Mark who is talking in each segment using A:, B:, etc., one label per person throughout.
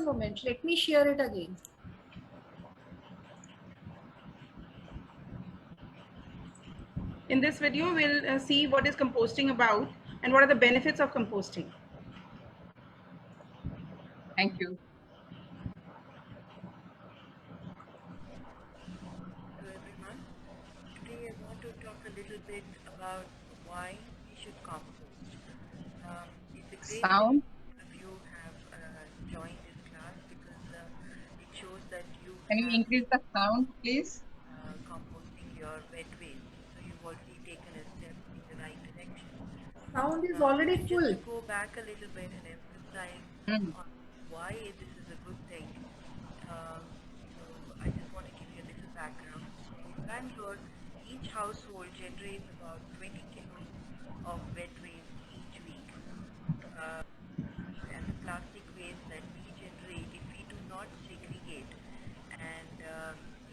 A: moment. Let me share it again.
B: In this video, we'll see what is composting about and what are the benefits of composting.
C: Thank you.
D: Hello everyone. Today I want to talk a little bit about why we should compost. It's a great
C: Sound.
D: thing if you have joined this class because it shows that you
C: Can you
D: have
C: increase the sound, please?
D: composting your wet waste. So you've already taken a step in the right direction.
A: Sound is already
D: Just
A: full.
D: to go back a little bit and emphasize on why this is a good thing. So I just want to give you a little background. In Bangalore, each household generates about 20 kilos of wet waste each week. And the plastic waste that we generate, if we do not segregate and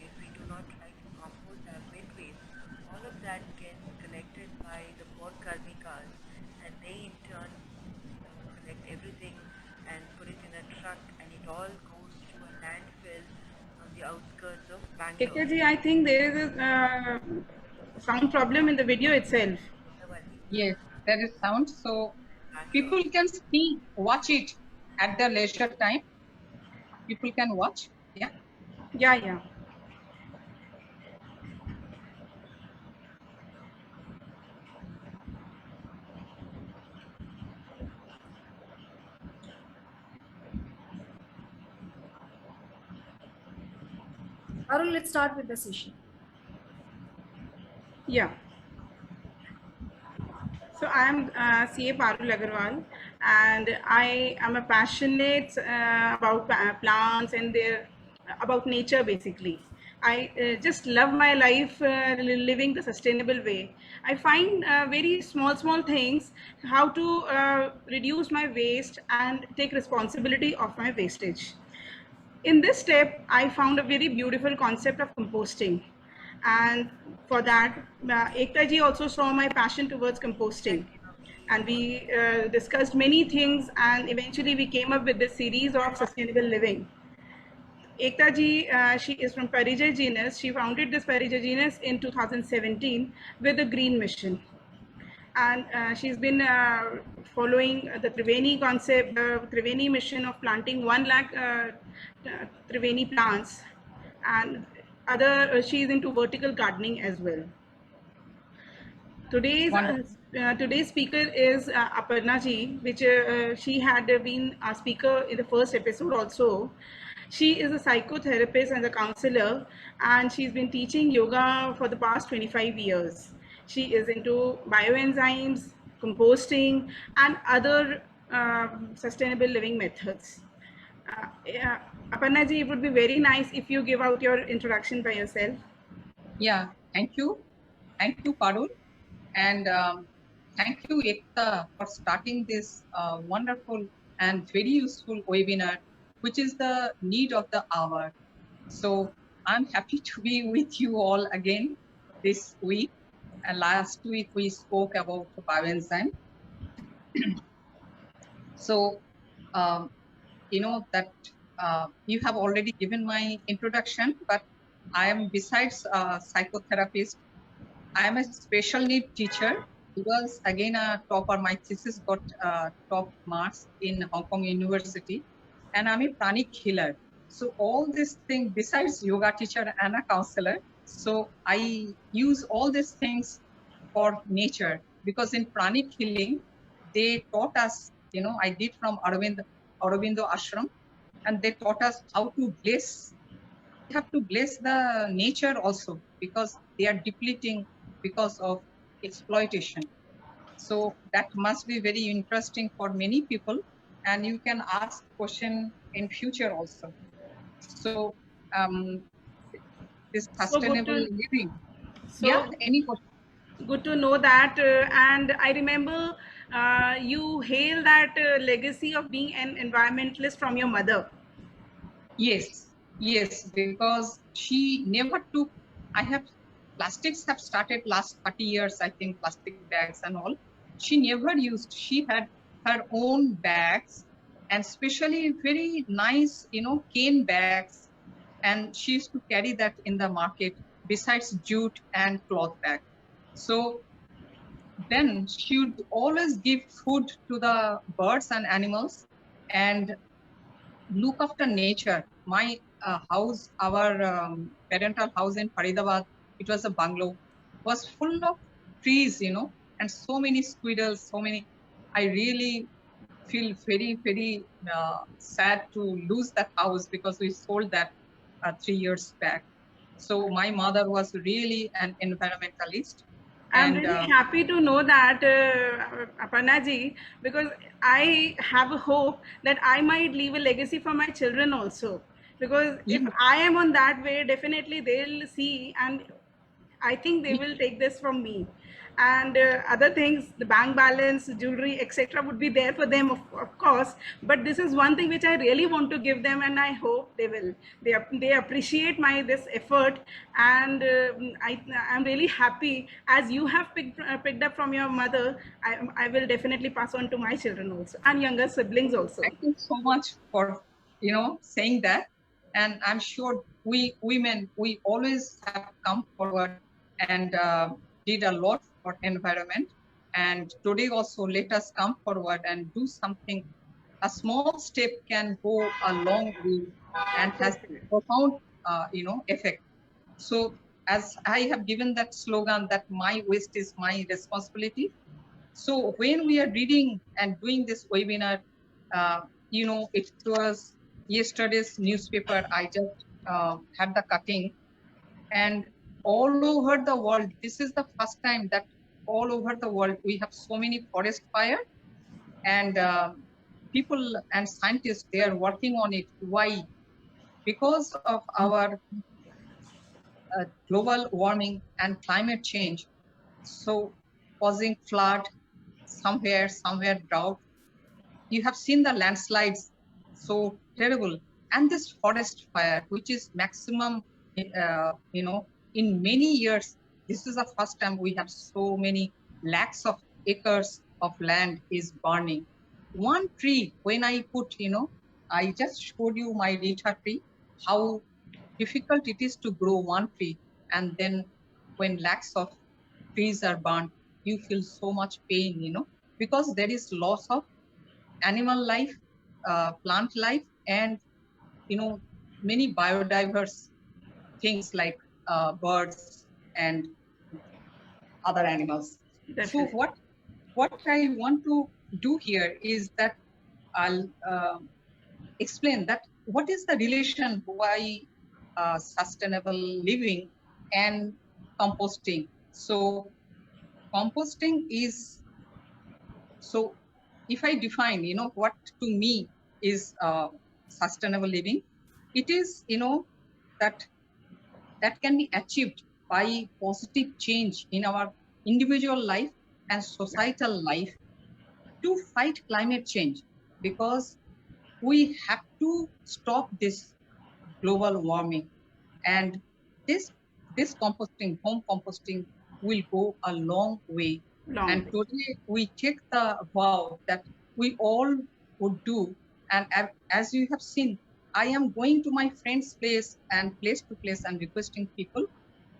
D: if we do not try to compost our wet waste, all of that gets collected by the poor karmikas, and they in turn collect everything and put it in a truck, and it all goes to a landfill on the outskirts of Bangalore.
B: Ekta ji, I think there is a sound problem in the video itself.
C: Yes, there is sound. So people can see, watch it at their leisure time. People can watch. Yeah.
B: Yeah.
A: Arul, let's start with the session.
B: Yeah. So I am CA Parul Agarwal, and I am a passionate about plants and about nature basically. I just love my life living the sustainable way. I find very small things how to reduce my waste and take responsibility of my wastage. In this step, I found a very beautiful concept of composting. And for that, Ekta ji also saw my passion towards composting. And we discussed many things, and eventually we came up with this series of sustainable living. Ekta ji, she is from Parijay Genus. She founded this Parijay Genus in 2017 with the Green Mission. And she's been following the Triveni concept, the Triveni mission of planting 1 lakh Triveni plants, and she's into vertical gardening as well. Today's speaker is Aparna ji, which she had been a speaker in the first episode also. She is a psychotherapist and a counselor, and she's been teaching yoga for the past 25 years. She is into bioenzymes, composting, and other sustainable living methods. Aparna ji, it would be very nice if you give out your introduction by yourself.
C: Yeah, thank you. Thank you, Parul. And thank you, Ekta, for starting this wonderful and very useful webinar, which is the need of the hour. So I'm happy to be with you all again this week. And last week we spoke about bioenzyme. So, you know that you have already given my introduction, but I am besides a psychotherapist, I am a special need teacher. Because again a topper, my thesis got top marks in Hong Kong University, and I'm a pranic healer. So all these things besides yoga teacher and a counselor, so I use all these things for nature, because in pranic healing they taught us, you know, I did from Aurobindo Ashram, and they taught us how to bless. We have to bless the nature also, because they are depleting because of exploitation. So that must be very interesting for many people, and you can ask question in future also. So this sustainable living.
B: So
C: Yeah, any question?
B: good to know that. And I remember you hail that legacy of being an environmentalist from your mother.
C: Yes, because she never took. Plastics have started last 30 years, I think, plastic bags and all. She never used. She had her own bags, and especially very nice, cane bags. And she used to carry that in the market besides jute and cloth bag. So then she would always give food to the birds and animals and look after nature. My house, our parental house in Faridabad, it was a bungalow, was full of trees, and so many squirrels, so many. I really feel very, very sad to lose that house because we sold that 3 years back. So my mother was really an environmentalist.
B: I'm
C: And
B: really happy to know that, Aparna ji, because I have a hope that I might leave a legacy for my children also. Because if
C: yeah,
B: I am on that way, definitely they'll see, and I think they
C: yeah,
B: will take this from me. And other things, the bank balance, jewelry, etc., would be there for them, of course. But this is one thing which I really want to give them, and I hope they will. They appreciate my this effort, and I'm really happy as you have picked up from your mother. I will definitely pass on to my children also and younger siblings also.
C: thank you so much for saying that. And I'm sure we women, we always have come forward and did a lot for environment. And today also, let us come forward and do something. A small step can go a long way and has profound effect. So as I have given that slogan that my waste is my responsibility, so when we are reading and doing this webinar, it was yesterday's newspaper. I just had the cutting, and all over the world, this is the first time that all over the world we have so many forest fire, and people and scientists, they are working on it. Why? Because of our global warming and climate change. So causing flood, somewhere drought. You have seen the landslides, so terrible. And this forest fire, which is maximum, in many years, this is the first time we have so many lakhs of acres of land is burning. One tree, when I put, I just showed you my Rita tree, how difficult it is to grow one tree. And then when lakhs of trees are burned, you feel so much pain, because there is loss of animal life, plant life, and many biodiverse things like birds and other animals. So
B: Definitely.
C: what I want to do here is that I'll explain that what is the relation why sustainable living and composting. So composting is, so if I define, what to me is sustainable living, it is, that can be achieved by positive change in our individual life and societal life to fight climate change, because we have to stop this global warming. And this composting, home composting, will go a long way.
B: Long
C: And
B: way.
C: today we take the vow that we all would do. And as you have seen, I am going to my friend's place and place to place and requesting people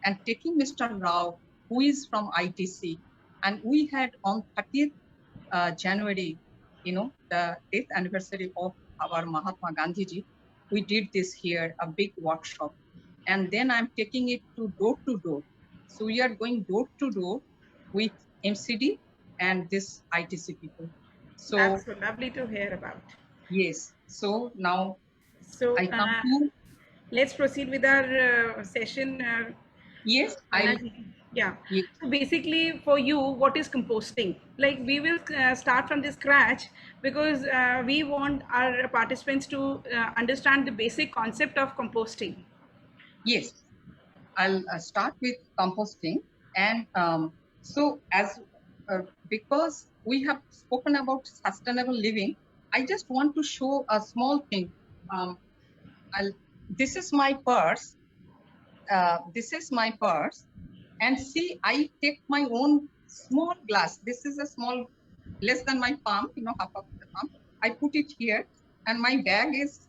C: and taking Mr. Rao, who is from ITC. And we had on 30th January, the 8th anniversary of our Mahatma Gandhi ji, we did this here, a big workshop. And then I'm taking it to door. So we are going door to door with MCD and this ITC people. So
B: That's so lovely to hear about.
C: yes, so now
B: So
C: I come to,
B: let's proceed with our session.
C: yes, I,
B: Yeah.
C: yes,
B: So basically, for you, what is composting? Like, we will start from the scratch because we want our participants to understand the basic concept of composting.
C: yes. I'll start with composting. And so as because we have spoken about sustainable living, I just want to show a small thing. This is my purse. And see, I take my own small glass. This is a small, less than my palm, half of the palm. I put it here and my bag is,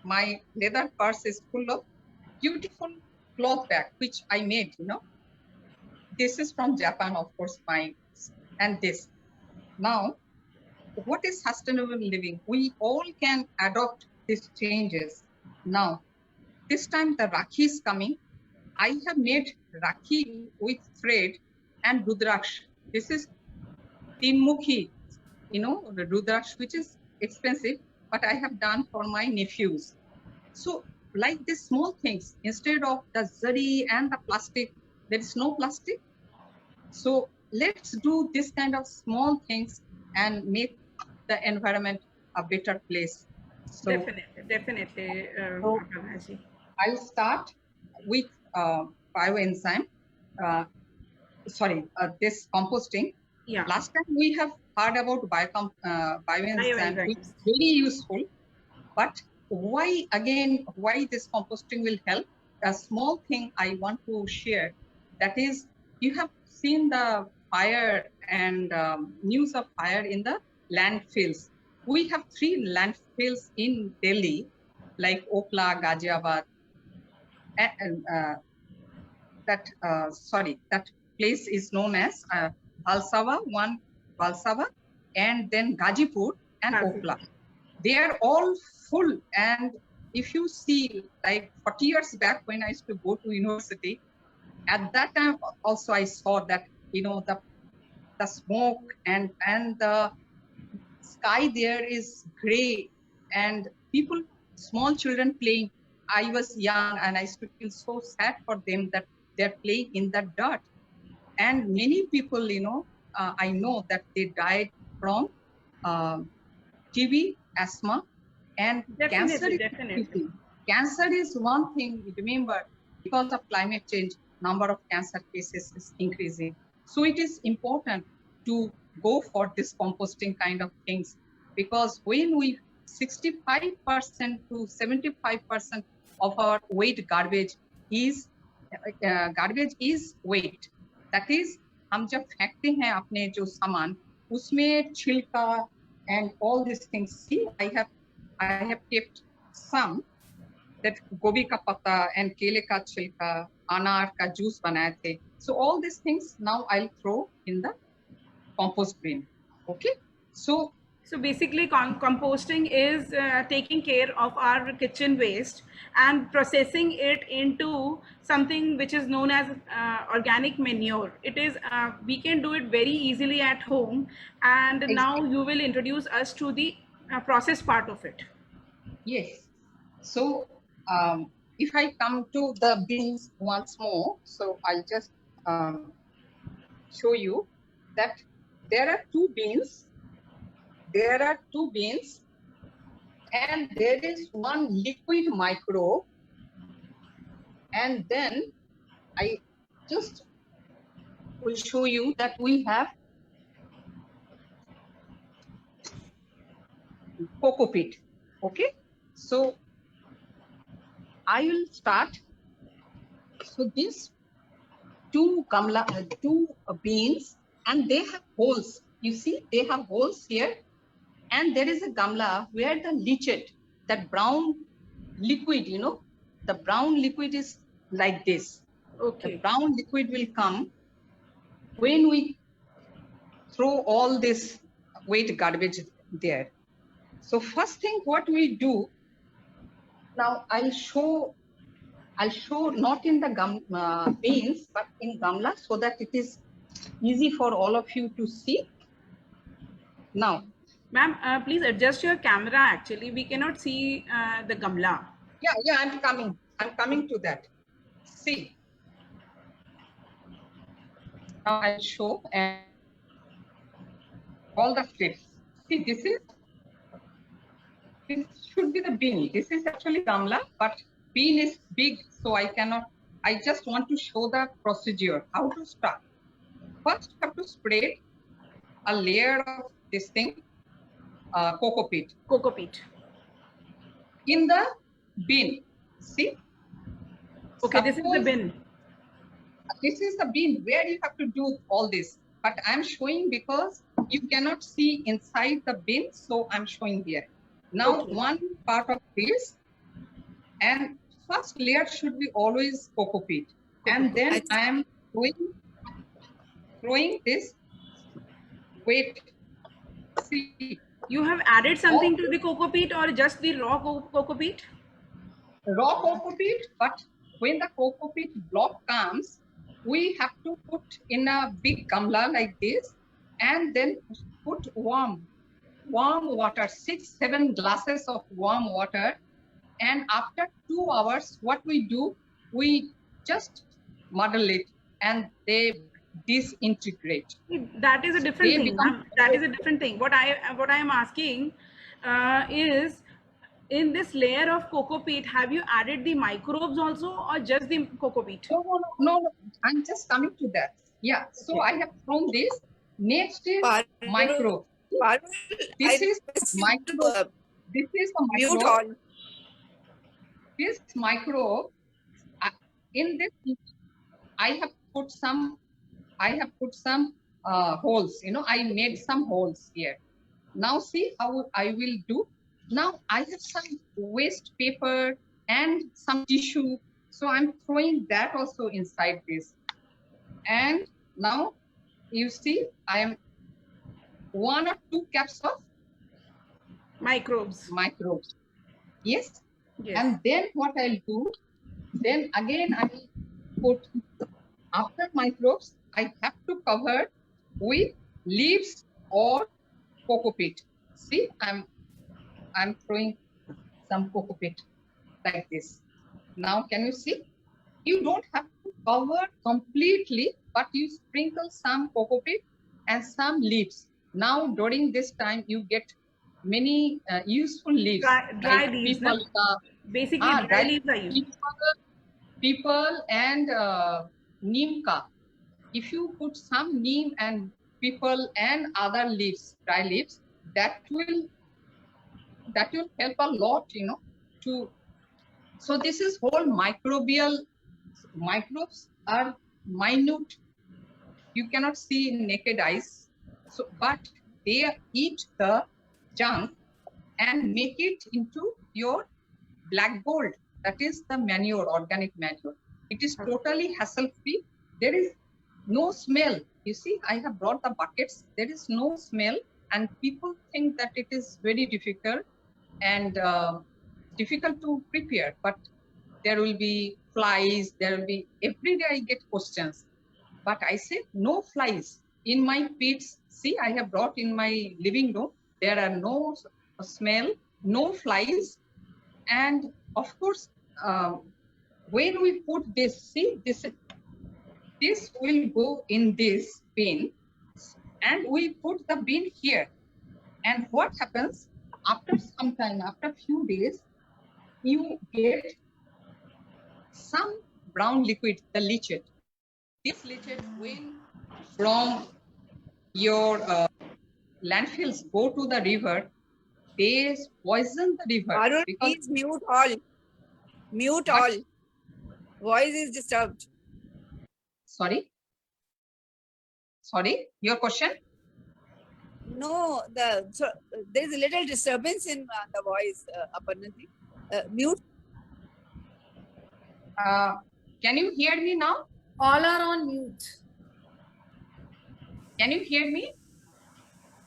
C: my leather purse is full of beautiful cloth bag, which I made, you know. This is from Japan, of course, and this. Now, what is sustainable living? We all can adopt these changes. Now, this time the Rakhi is coming. I have made Rakhi with thread and Rudraksh. This is Tinmukhi, you know, the Rudraksh, which is expensive, but I have done for my nephews. So like these small things, instead of the zari and the plastic, there is no plastic. So let's do this kind of small things and make the environment a better place. So
B: Definitely,
C: So-
B: Prabhaji.
C: I'll start with bioenzyme. This composting.
B: Yeah.
C: Last time we have heard about bioenzyme,
B: Bioenzymes.
C: which is very useful. But why this composting will help? A small thing I want to share, that is, you have seen the fire and news of fire in the landfills. We have 3 landfills in Delhi, like Okla, Ghaziabad, and that place is known as Valsava, and then Gazipur and
B: Gazipur.
C: Okla. They are all full. And if you see, like 40 years back when I used to go to university, at that time also I saw that, you know, the smoke and the sky there is gray, and people, small children playing. I was young and I used to feel so sad for them that they're playing in the dirt. And many people, you know, I know that they died from TB, asthma, and cancer.
B: Definitely.
C: Cancer is one thing. Remember, because of climate change, number of cancer cases is increasing. So it is important to go for this composting kind of things, because when we 65% to 75% of our weight garbage is weight. That is, हम जब फेंकते हैं अपने जो सामान, उसमें छिलका and all these things. See, I have kept some, that gobi ka pata and kele ka chilka, anar ka juice बनाए थे. So all these things now I'll throw in the compost bin. Okay. So
B: basically, composting is taking care of our kitchen waste and processing it into something which is known as organic manure. It is we can do it very easily at home, and now you will introduce us to the process part of it.
C: yes. So if I come to the bins once more, so I'll just show you that there are 2 bins. There are 2 bins, and there is one liquid microbe, and then I just will show you that we have coco peat. Okay, so I will start. So these 2 beans, and they have holes. You see, they have holes here, and there is a gamla where the lichet, that brown liquid, you know, the brown liquid is like this.
B: Okay.
C: The brown liquid will come when we throw all this weight garbage there. So first thing what we do, now I'll show not in the beans, but in gamla, so that it is easy for all of you to see. Now,
B: Ma'am, please adjust your camera. Actually, we cannot see the gamla.
C: Yeah, I'm coming to that. See, now I'll show and all the steps. See, this should be the bean. This is actually gamla, but bean is big, so I just want to show the procedure, how to start. First, you have to spread a layer of this thing, coco peat.
B: Coco peat.
C: In the bin. See?
B: Okay, this is the bin.
C: This is the bin where you have to do all this. But I'm showing because you cannot see inside the bin, so I'm showing here. Now
B: Okay.
C: one part of this, and first layer should be always coco peat, and then I am throwing this wet seed.
B: You have added something to the coco peat or just the raw coco peat?
C: Raw coco peat, but when the coco peat block comes, we have to put in a big gamla like this, and then put warm water, 6-7 glasses of warm water, and after 2 hours, what we do, we just muddle it, and they disintegrate.
B: That is a different
C: They
B: thing.
C: become-
B: Ma'am. That is a different thing. What I am asking is, in this layer of coco peat, have you added the microbes also, or just the coco peat?
C: No. I'm just coming to that. Yeah. So I have thrown this. Next is micro. This is micro. This is a
E: Mute
C: micro.
E: all.
C: This micro. In this, I have put some holes. You know, I made some holes here. Now see how I will do. Now I have some waste paper and some tissue. So I'm throwing that also inside this. And now you see I am 1 or 2 caps of
B: Microbes.
C: microbes. Yes.
B: Yes.
C: And then what I'll do, then again I will put, after microbes, I have to cover with leaves or coco peat. See, I'm throwing some coco peat like this. Now can you see? You don't have to cover completely, but you sprinkle some coco peat and some leaves. Now during this time you get many useful leaves.
B: Dry
C: like
B: leaves,
C: people,
B: Basically, dry
C: dry
B: leaves are used.
C: people and neem ka. If you put some neem and people and other leaves, dry leaves, that will help a lot, you know, to. So this is whole microbial. Microbes are minute. You cannot see in naked eyes. So, but they eat the junk and make it into your black gold. That is the manure, organic manure. It is totally hassle-free. There is no smell. You see, I have brought the buckets. There is no smell, and people think that it is very difficult and difficult to prepare. But there will be flies. There will be, every day I get questions. But I say no flies in my pits. See, I have brought in my living room. There are no smell, no flies, and of course, when we put this, see, this will go in this bin, and we put the bin here. And what happens after some time, after a few days, you get some brown liquid, the leachate. This leachate, when from your landfills go to the river, they poison the river.
E: Arun,
C: because
E: please mute all. Mute
C: What?
E: all. Voice is disturbed.
C: Sorry, your question?
E: No, there is a little disturbance in the voice, Aparnaji. Mute.
C: Can you hear me now?
A: All are on mute.
C: Can you hear me?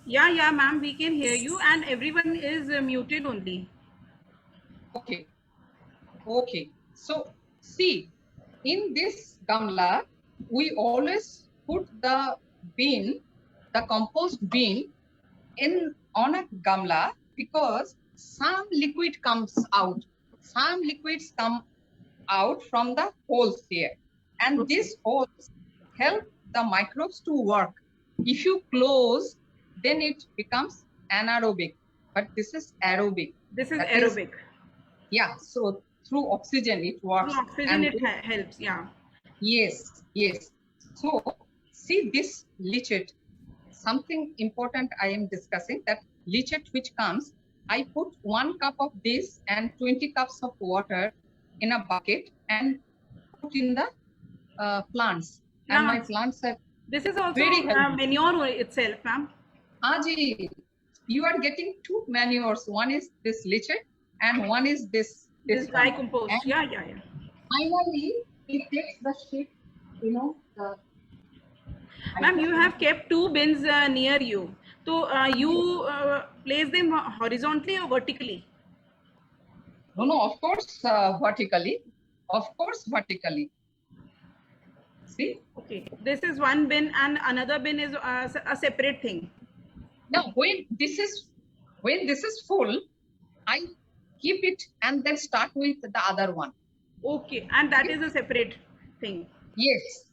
B: Yeah, ma'am, we can hear you, and everyone is muted only.
C: Okay. So see, in this gamla, we always put the bin, the compost bin, on a gamla, because some liquid comes out. Some liquids come out from the holes here, and these holes help the microbes to work. If you close, then it becomes anaerobic, but this is aerobic.
B: This is
C: That is-
B: aerobic.
C: Yeah, so through oxygen it works.
B: Through oxygen,
C: And
B: it helps. Yeah.
C: yes. So see this leachate, something important I am discussing, that leachate which comes, I put 1 cup of this and 20 cups of water in a bucket and put in the plants. And my
B: Plants.
C: plants are
B: This is also
C: Very healthy.
B: manure itself, ma'am.
C: Haji, you are getting two manures. One is this liche and one is this
B: This dry
C: one.
B: compost.
C: And
B: Yeah, yeah, yeah.
C: finally, it takes the shape, you know.
B: Ma'am, you have kept two bins near you. So you place them horizontally or vertically?
C: No, of course, vertically. Of course, vertically. See?
B: Okay. This is one bin and another bin is a separate thing.
C: Now, when this is full, I keep it and then start with the other one.
B: Okay. And that is a separate thing.
C: Yes.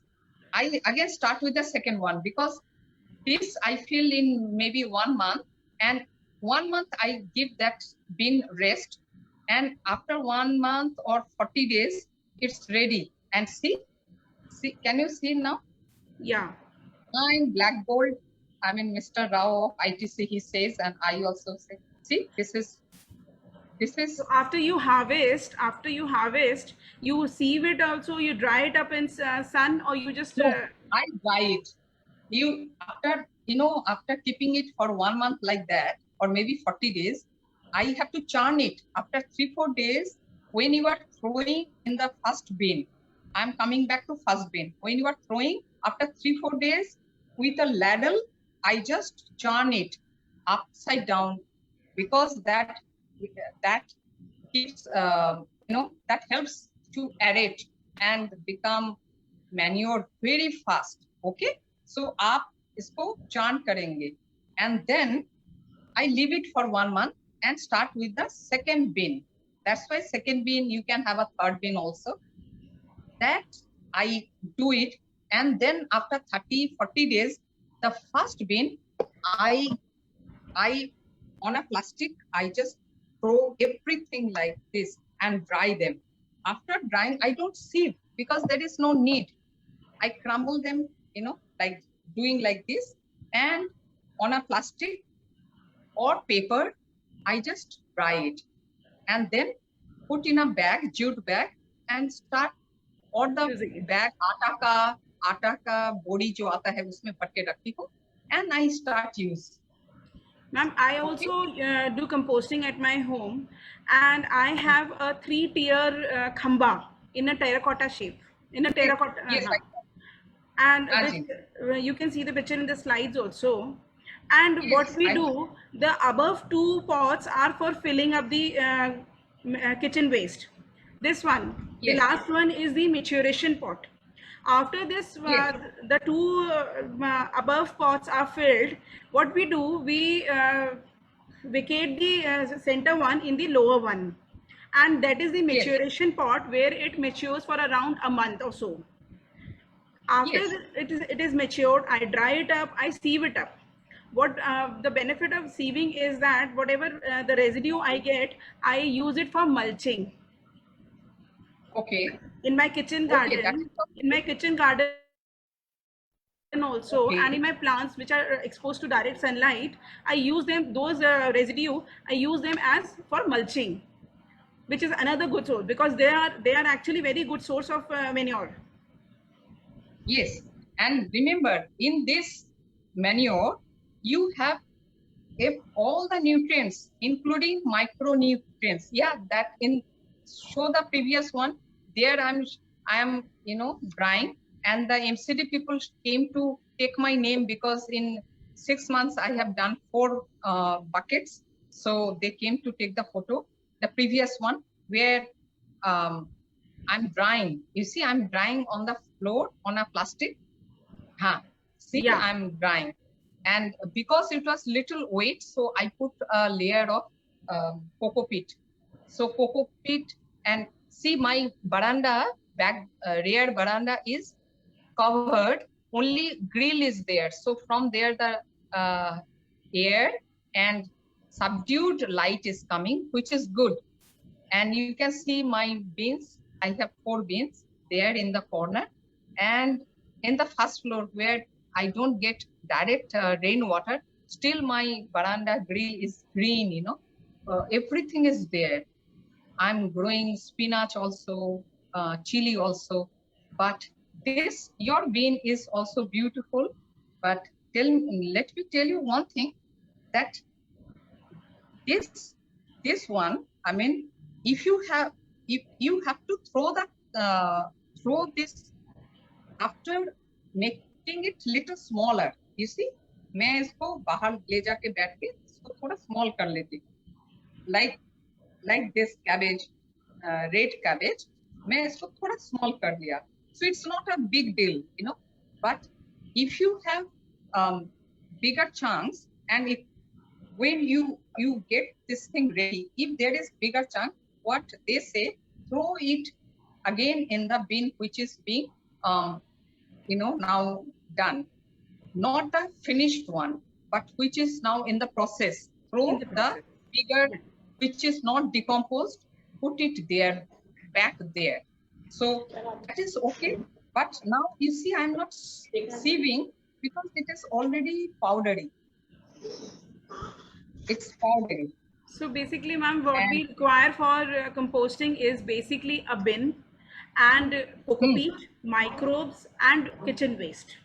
C: I again start with the second one because this I fill in maybe 1 month, and 1 month I give that bin rest, and after 1 month or 40 days it's ready. And see, can you see now?
B: Yeah.
C: I'm black gold. I mean, Mr. Rao of ITC, he says, and I also say, see, this is.
B: So after you harvest, you sieve it also, you dry it up in sun, or you just
C: No, I dry it. After keeping it for 1 month like that, or maybe 40 days, I have to churn it. After 3-4 days, when you are throwing in the first bin, I'm coming back to first bin. When you are throwing, after 3-4 days, with a ladle, I just churn it upside down, because that keeps, that helps to aerate and become manure very fast. Okay, so आप इसको churn करेंगे, and then I leave it for 1 month and start with the second bin. That's why second bin, you can have a third bin also. That I do it, and then after 30-40 days, the first bin, I on a plastic, I just throw everything like this and dry them. After drying, I don't sieve because there is no need. I crumble them, like doing like this, and on a plastic or paper, I just dry it and then put in a bag, jute bag, and start, or the bag आटा का बोरी जो आता है उसमें भर के रखती हूँ, and I start use.
B: Ma'am, I also do composting at my home, and I have a 3-tier khamba in a terracotta shape.
C: Yes,
B: and you can see the picture in the slides also. And yes, what we do, the above 2 pots are for filling up the kitchen waste. This one, yes, the last one is the maturation pot. After this, yes, the 2 above pots are filled. What we do, we vacate the center one in the lower one, and that is the maturation, yes, pot, where it matures for around a month or so. After, yes, it is matured, I dry it up, I sieve it up. What the benefit of sieving is that whatever the residue I get, I use it for mulching.
C: Okay.
B: In my kitchen garden, also, okay, and in my plants which are exposed to direct sunlight, I use them, those residue, I use them as for mulching, which is another good source, because they are actually very good source of manure.
C: Yes, and remember, in this manure, you have all the nutrients, including micronutrients. Yeah, that show the previous one. There I am, drying, and the MCD people came to take my name because in 6 months I have done 4 buckets. So they came to take the photo. The previous one where I'm drying. You see, I'm drying on the floor on a plastic. See, yeah, I'm drying. And because it was little weight, so I put a layer of coco peat. So coco peat, and see my veranda, rear veranda is covered, only grill is there. So from there the air and subdued light is coming, which is good. And you can see my bins. I have 4 bins there in the corner, and in the first floor where I don't get direct rainwater, still my veranda grill is green, everything is there. I'm growing spinach also, chili also, but your bin is also beautiful. But let me tell you one thing, that this one, I mean, if you have to throw this after making it little smaller. You see, मैं इसको बाहर ले जाके बैठ के इसको थोड़ा small कर लेती हूँ. Like this cabbage, red cabbage, मैं इसको थोड़ा small कर लिया. So it's not a big deal, you know. But if you have bigger chunks, and when you get this thing ready, if there is bigger chunk, what they say, throw it again in the bin which is being now done, not the finished one, but which is now in the process. Throw the bigger, which is not decomposed, put it there, back there. So that is okay. But now you see, I'm not sieving because it is already powdery. It's powdery.
B: So basically, ma'am, what we require for composting is basically a bin and coco peat, microbes, and kitchen waste,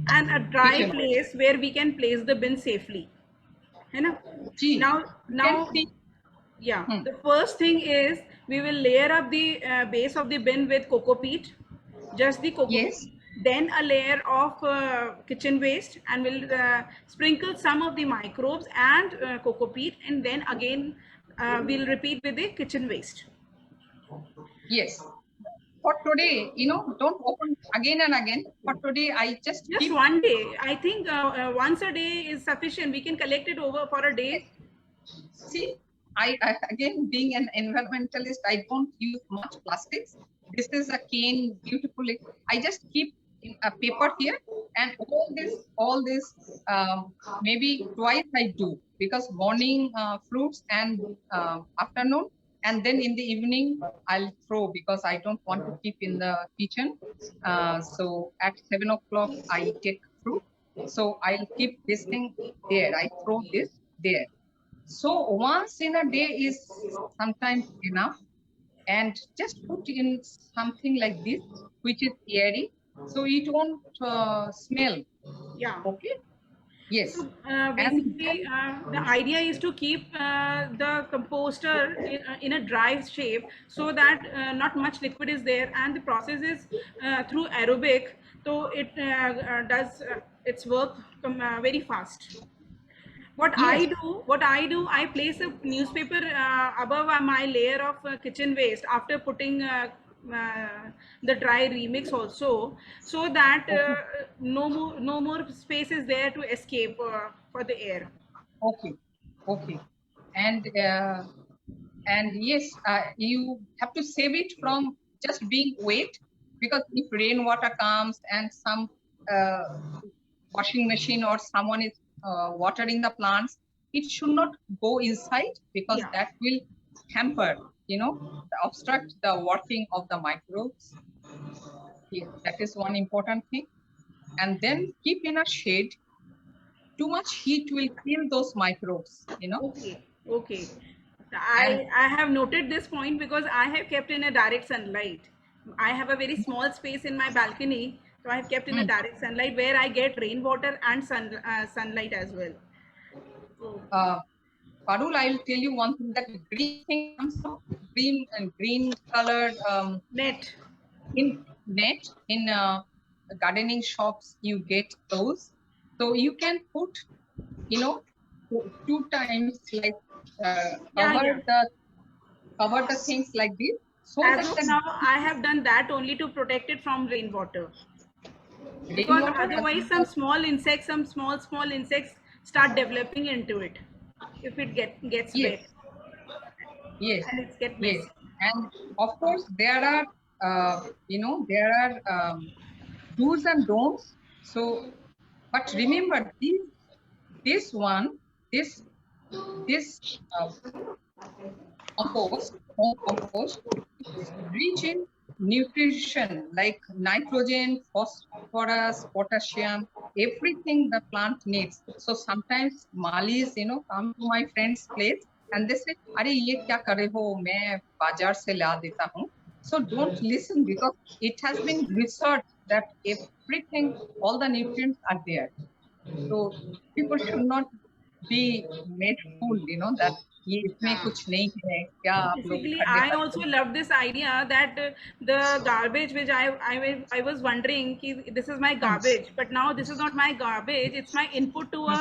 B: and a dry
C: Kitchen
B: place where we can place the bin safely. है ना?
C: Gee,
B: Now, yeah. The first thing is we will layer up the base of the bin with coco peat, just the coco
C: Yes.
B: peat. Then a layer of kitchen waste, and we'll sprinkle some of the microbes and coco peat, and then again we'll repeat with the kitchen waste.
C: Yes. For today, don't open again and again. For today, I just keep
B: One day. I think once a day is sufficient. We can collect it over for a day.
C: See, I again, being an environmentalist, I don't use much plastics. This is a cane, beautifully. I just keep a paper here, and all this maybe twice I do, because morning fruits and afternoon, and then in the evening I'll throw, because I don't want to keep in the kitchen. So at 7 o'clock I take fruit, so I'll keep this thing there. I throw this there. So once in a day is sometimes enough, and just put in something like this, which is airy, so it won't smell.
B: Yeah.
C: Okay. Yes.
B: So basically, the idea is to keep the composter in a dry shape, so that not much liquid is there, and the process is through aerobic, so it does its work very fast. What I do, I place a newspaper above my layer of kitchen waste after putting the dry remix also, so that no more space is there to escape for the air.
C: Okay. And yes, you have to save it from just being wet, because if rainwater comes and some washing machine or someone is watering the plants, it should not go inside, because that will hamper, obstruct the working of the microbes. Yeah, that is one important thing. And then keep in a shade. Too much heat will kill those microbes,
B: Okay. I have noted this point, because I have kept in a direct sunlight. I have a very small space in my balcony, so I have kept in a direct sunlight where I get rainwater and sunlight as well. So,
C: Parul, I'll tell you one thing, that green thing comes from green colored
B: net.
C: In gardening shops, you get those. So you can put, 2 times, like cover the things like this. So
B: as of now, I have done that only to protect it from rainwater. Because otherwise, some small insects start developing into it if it gets wet.
C: Yes.
B: And it gets
C: Yes. And of course, there are do's and don'ts. So, but remember, this home compost is rich in nutrition like nitrogen, phosphorus, potassium, everything the plant needs. So sometimes Malis, come to my friend's place and they say, "Are ye kya kare ho? Main bazaar se la deta hu." So don't listen, because it has been researched that everything, all the nutrients are there. So people should not be made fool, that ये इसमें कुछ नहीं है क्या आप लोग
B: Basically,
C: खड्डे
B: I
C: खाते
B: also
C: हो?
B: love this idea that the garbage which I was wondering ki this is my garbage, but now this is not my garbage. It's my input to a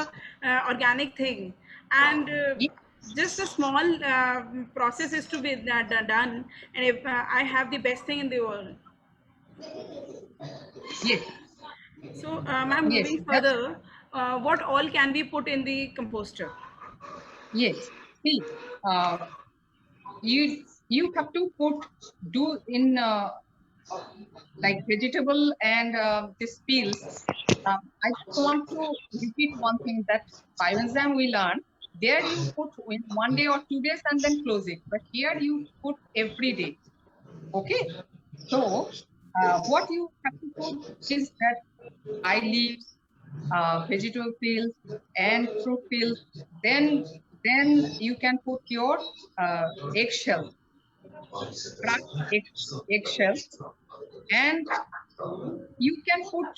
B: organic thing, and
C: Ye-
B: just a small process is to be done, and if I have the best thing in the world.
C: Yes,
B: So, ma'am,
C: yes,
B: moving
C: that's
B: further, what all can we put in the composter?
C: yes. See, uh, you have to do in like vegetable and this peels. I just want to repeat one thing that Bioenzyme we learned. There you put in 1 day or 2 days and then close it. But here you put every day. Okay. So what you have to put is that dry leaves, vegetable peels, and fruit peels. Then you can put your eggshell, cracked eggshells, and you can put,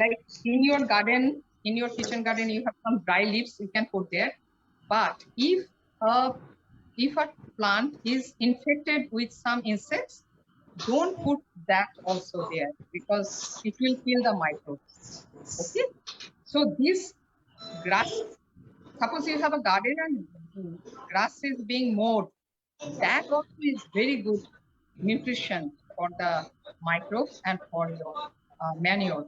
C: like in your garden, in your kitchen garden, you have some dry leaves you can put there. But uh, if a plant is infected with some insects, don't put that also there because it will kill the microbes. Okay. So this grass, suppose you have a garden and grass is being mowed, that also is very good nutrition for the microbes and for your manure.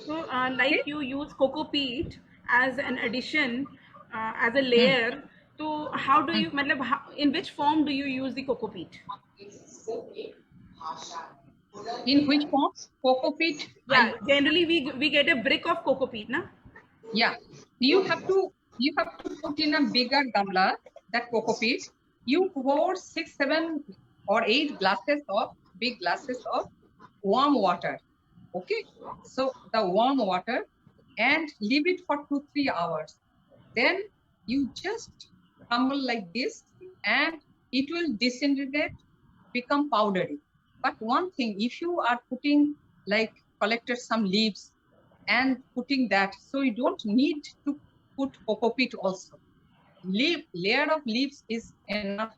B: So,
C: Okay.
B: like you use cocoa peat as an addition, as a
C: Hmm.
B: layer. So, how do
C: Hmm.
B: you, matlab, in which form do you use the cocoa peat?
C: In which form? Cocoa peat.
B: Yeah, generally we get a brick of cocoa peat, na?
C: Yeah, you have to put in a bigger gamla, that cocoa peat. You pour 6, 7, or 8 glasses of big glasses of warm water. Okay, so the warm water, and leave it for 2-3 hours. Then you just crumble like this, and it will disintegrate, become powdery. But one thing, if you are putting, like, collected some leaves and putting that, so you don't need to put cocoa peat also. Layer of leaves is enough.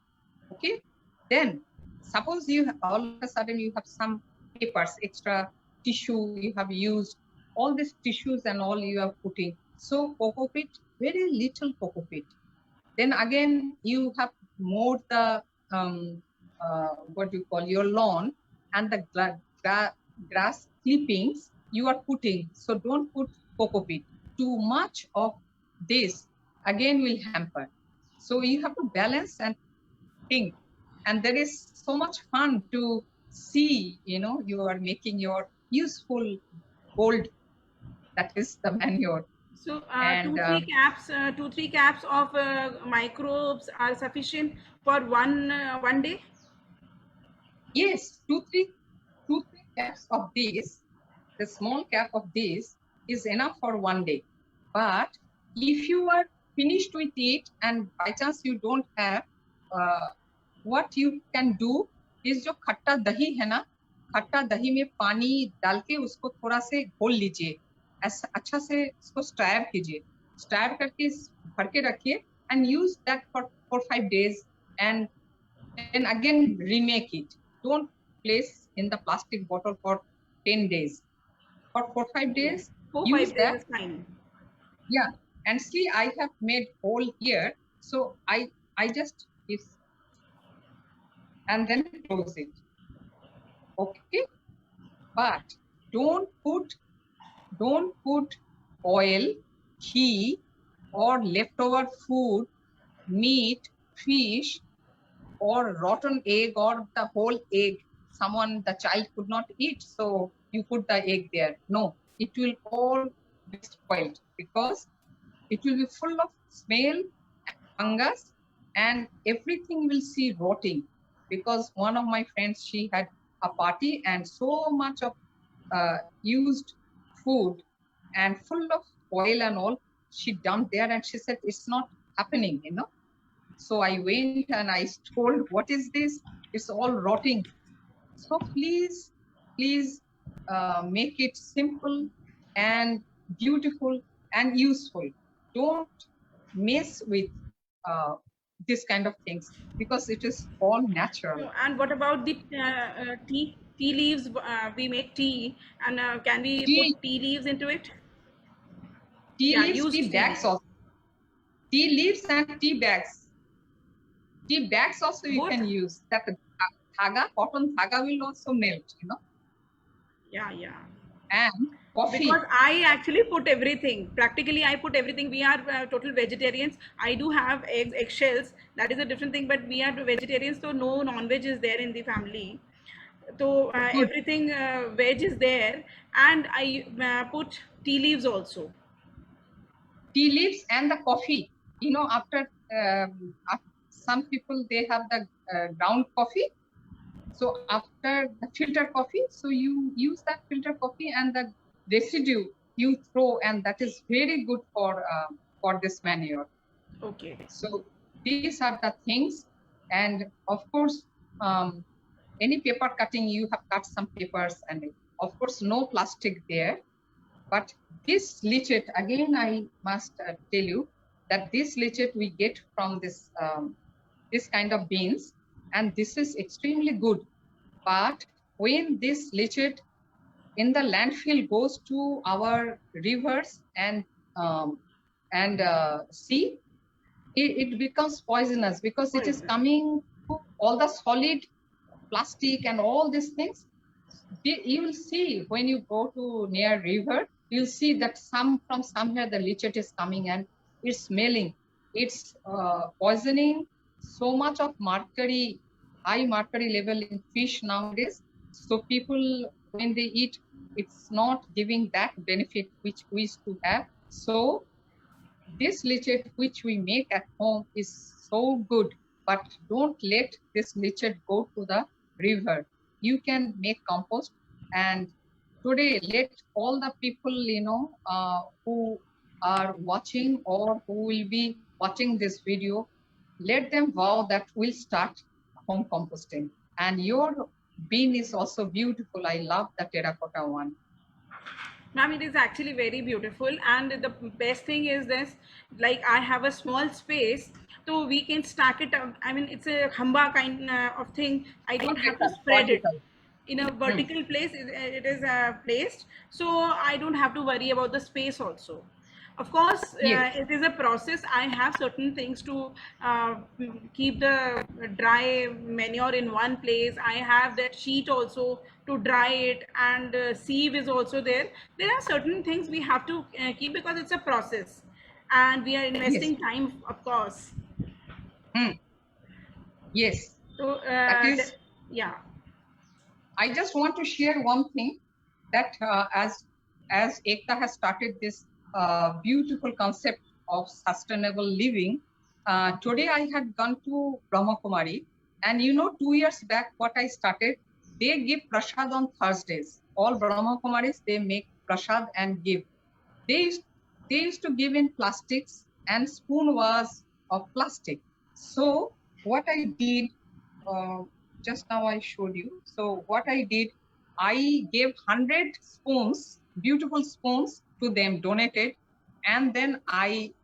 C: Okay. Then suppose you all of a sudden you have some papers, extra tissue you have used, all these tissues and all you are putting. So cocoa peat, very little cocoa peat. Then again you have mowed the what you call your lawn, and the grass clippings you are putting. So don't put cocoa peat. Too much of this again will hamper. So you have to balance and think. And there is so much fun to see, you are making your useful gold, that is the manure.
B: So,
C: And
B: 2-3 caps of microbes are sufficient for one day.
C: yes, two, three caps of this, the small cap of this is enough for 1 day. But if you are finished with it and by chance you don't have, what you can do is जो खट्टा दही है ना, खट्टा दही में पानी डाल के उसको थोड़ा से घोल लीजिए, ऐसा अच्छा से उसको स्टैब कीजिए, स्टैब करके भर के रखिए and use that for 4-5 days, and then again remake it. Don't place in the plastic bottle for 10 days. For 4-5 days,
B: 4-5
C: use
B: days
C: that.
B: is fine.
C: Yeah. And see, I have made hole here. So I just use and then close it. Okay. But don't put oil, ghee, or leftover food, meat, fish, or rotten egg, or the whole egg. The child could not eat, so you put the egg there. No, it will all be spoiled because it will be full of smell, fungus, and everything will see rotting. Because one of my friends, she had a party and so much of used food and full of oil and all, she dumped there, and she said it's not happening, So I went and I told, what is this? It's all rotting. So please make it simple and beautiful. and useful. Don't mess with this kind of things because it is all natural.
B: So, and what about the tea? Tea leaves. We make tea, and can we
C: Tea,
B: put tea leaves into it?
C: tea
B: Yeah,
C: leaves,
B: used
C: tea
B: tea
C: bags
B: leaves.
C: also. Tea leaves and tea bags. Tea bags also you
B: Both?
C: can use. That dhaga, cotton dhaga will also melt, you know.
B: Yeah, yeah.
C: And coffee.
B: Because I actually put everything. Practically, I put everything. We are total vegetarians. I do have eggs, eggshells. That is a different thing. But we are vegetarians, so no non-veg is there in the family. So
C: Good.
B: everything veg is there, and I put tea leaves also.
C: Tea leaves and the coffee. You know, after some people they have the ground coffee. So after the filter coffee, so you use that filter coffee and the residue you throw, and that is very good for this manure.
B: Okay.
C: So these are the things, and of course, any paper cutting, you have cut some papers, and of course no plastic there. But this lichet, again, I must tell you that this lichet we get from this this kind of beans, and this is extremely good. But when this lichet in the landfill goes to our rivers and sea, it becomes poisonous because it is coming to all the solid plastic and all these things. You will see when you go to near river, you'll see that from somewhere the lichet is coming and it's smelling. It's poisoning so much of mercury, high mercury level in fish nowadays. So people, when they eat, it's not giving that benefit which we used to have. So this lichet which we make at home is so good, but don't let this lichet go to the river. You can make compost, and today let all the people, you know, who are watching or who will be watching this video, let them vow that we'll start home composting. And your bin is also beautiful. I love the terracotta one.
B: Ma'am, it is actually very beautiful, and the best thing is this: like I have a small space, so we can stack it up. I mean, it's a khamba kind of thing. I don't have to spread it in a vertical place. It is placed, so I don't have to worry about the space also. Of course,
C: Yes.
B: it is a process. I have certain things to keep the dry manure in one place. I have that sheet also to dry it, and sieve is also there. There are certain things we have to keep because it's a process, and we are investing time, of course.
C: Yes.
B: So
C: That is.
B: yeah.
C: I just want to share one thing that as Ekta has started this beautiful concept of sustainable living, today I had gone to Brahma Kumari, and you know, 2 years back what I started, they give prasad on Thursdays. All Brahma Kumaris, they make prasad and give. They used to give in plastics, and spoon was of plastic. So what I did, just now I showed you. So what I did, I gave 100 spoons, beautiful spoons to them, donated. And then